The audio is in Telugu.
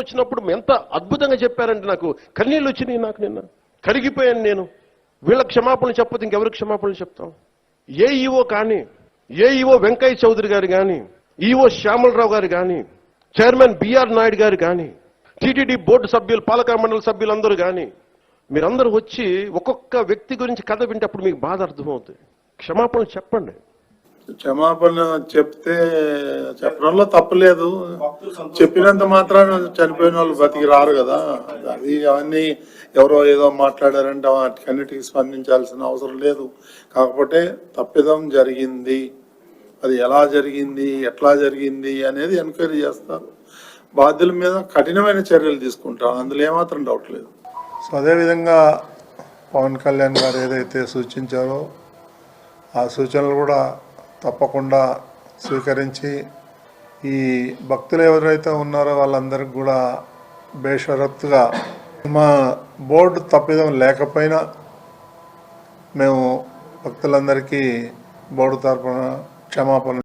వచ్చినప్పుడు ఎంత అద్భుతంగా చెప్పారంటే నాకు కన్నీళ్ళు వచ్చినాయి. నాకు నిన్న కరిగిపోయాను నేను. వీళ్ళ క్షమాపణలు చెప్పదు ఇంకెవరికి క్షమాపణలు చెప్తాం? ఏఈఓ కానీ, ఏఈఓ వెంకయ్య చౌదరి గారు కానీ, ఈఓ శ్యామలరావు గారు కానీ, చైర్మన్ బిఆర్ నాయుడు గారు కానీ, టీటీడీ బోర్డు సభ్యులు, పాలక మండలి సభ్యులందరూ కానీ, మీరందరూ వచ్చి ఒక్కొక్క వ్యక్తి గురించి కథ వింటే అప్పుడు మీకు బాధ అర్థమవుతుంది. క్షమాపణలు చెప్పండి. క్షమాపణ చెప్తే చెప్పడంలో తప్పలేదు. చెప్పినంత మాత్రాన చనిపోయిన వాళ్ళు బతికి రారు కదా. అది అవన్నీ ఎవరో ఏదో మాట్లాడారంటే వాటికన్నిటికీ స్పందించాల్సిన అవసరం లేదు. కాకపోతే తప్పిదం జరిగింది, అది ఎలా జరిగింది, ఎట్లా జరిగింది అనేది ఎంక్వైరీ చేస్తారు. బాధ్యుల మీద కఠినమైన చర్యలు తీసుకుంటారు, అందులో ఏమాత్రం డౌట్ లేదు. సో అదేవిధంగా పవన్ కళ్యాణ్ గారు ఏదైతే సూచించారో ఆ సూచనలు కూడా తప్పకుండా స్వీకరించి ఈ భక్తులు ఎవరైతే ఉన్నారో వాళ్ళందరికీ కూడా బేషరత్తుగా మా బోర్డు తప్పిదం లేకపోయినా మేము భక్తులందరికీ బోర్డు తరపున క్షమాపణ